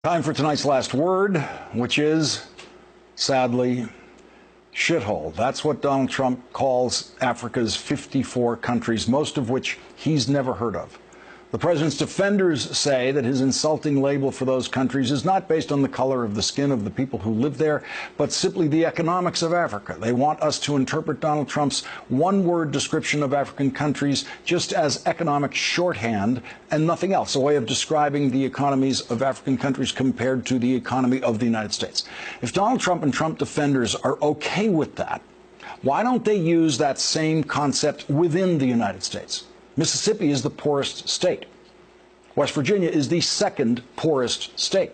Time for tonight's last word, which is, sadly, shithole. That's what Donald Trump calls Africa's 54 countries, most of which he's never heard of. The president's defenders say that his insulting label for those countries is not based on the color of the skin of the people who live there, but simply the economics of Africa. They want us to interpret Donald Trump's one-word description of African countries just as economic shorthand and nothing else, a way of describing the economies of African countries compared to the economy of the United States. If Donald Trump and Trump defenders are okay with that, why don't they use that same concept within the United States? Mississippi is the poorest state. West Virginia is the second poorest state.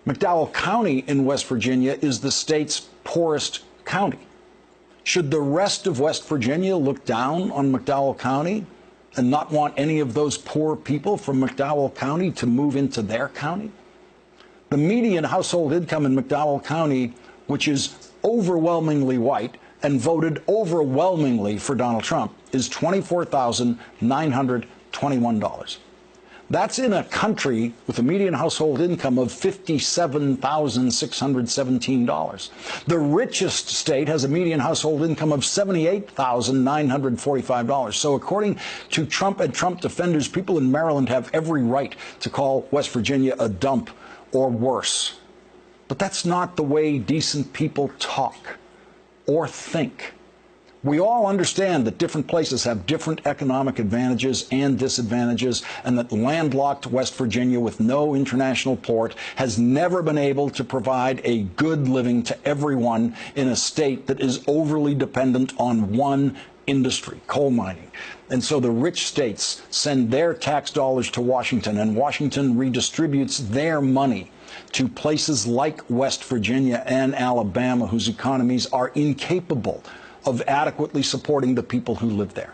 McDowell County in West Virginia is the state's poorest county. Should the rest of West Virginia look down on McDowell County and not want any of those poor people from McDowell County to move into their county? The median household income in McDowell County, which is overwhelmingly white and voted overwhelmingly for Donald Trump, is $24,921. That's in a country with a median household income of $57,617. The richest state has a median household income of $78,945. So according to Trump and Trump defenders, people in Maryland have every right to call West Virginia a dump or worse. But that's not the way decent people talk or think. We all understand that different places have different economic advantages and disadvantages, and that landlocked West Virginia with no international port has never been able to provide a good living to everyone in a state that is overly dependent on one industry, coal mining. And so the rich states send their tax dollars to Washington, and Washington redistributes their money to places like West Virginia and Alabama, whose economies are incapable of adequately supporting the people who live there.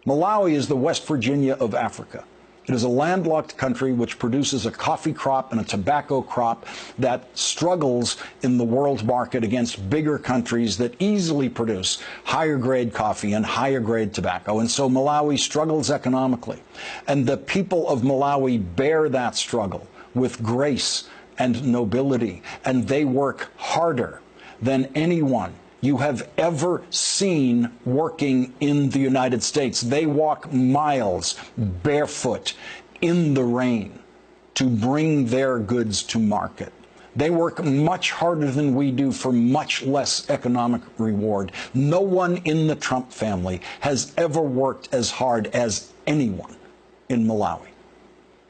Malawi is the West Virginia of Africa. It is a landlocked country which produces a coffee crop and a tobacco crop that struggles in the world market against bigger countries that easily produce higher grade coffee and higher grade tobacco. And so Malawi struggles economically. And the people of Malawi bear that struggle with grace and nobility, and they work harder than anyone you have ever seen working in the United States. They walk miles barefoot in the rain to bring their goods to market. They work much harder than we do for much less economic reward. No one in the Trump family has ever worked as hard as anyone in Malawi.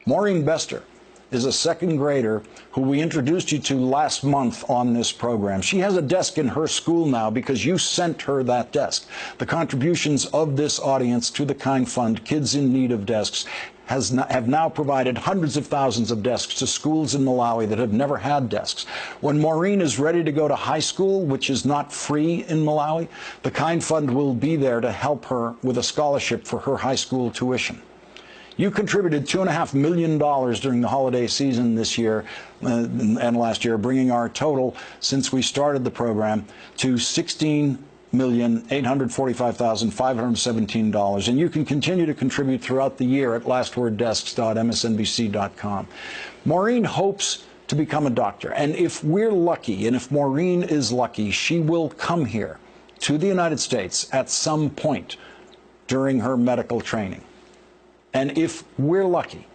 Maureen Bester is a second grader who we introduced you to last month on this program. She has a desk in her school now because you sent her that desk. The contributions of this audience to the Kind Fund, Kids in Need of Desks, have now provided hundreds of thousands of desks to schools in Malawi that have never had desks. When Maureen is ready to go to high school, which is not free in Malawi, the Kind Fund will be there to help her with a scholarship for her high school tuition. You contributed $2.5 million during the holiday season this year and last year, bringing our total since we started the program to $16,845,517. And you can continue to contribute throughout the year at lastworddesks.msnbc.com. Maureen hopes to become a doctor. And if we're lucky, and if Maureen is lucky, she will come here to the United States at some point during her medical training. And if we're lucky,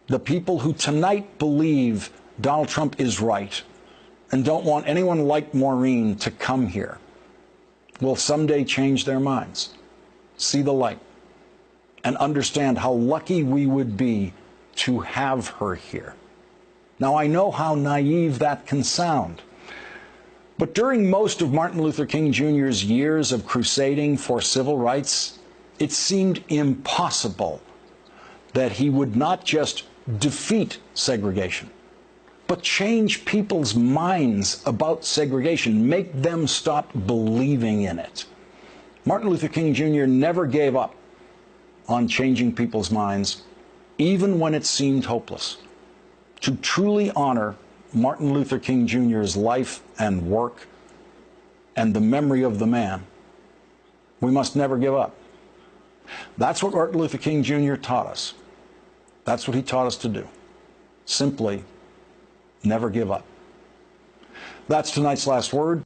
the people who tonight believe Donald Trump is right and don't want anyone like Maureen to come here will someday change their minds, see the light, and understand how lucky we would be to have her here. Now, I know how naive that can sound, but during most of Martin Luther King Jr.'s years of crusading for civil rights, it seemed impossible that he would not just defeat segregation, but change people's minds about segregation, make them stop believing in it. Martin Luther King Jr. never gave up on changing people's minds, even when it seemed hopeless. To truly honor Martin Luther King Jr.'s life and work and the memory of the man, we must never give up. That's what Martin Luther King Jr. taught us. That's what he taught us to do. Simply Never give up. That's tonight's last word.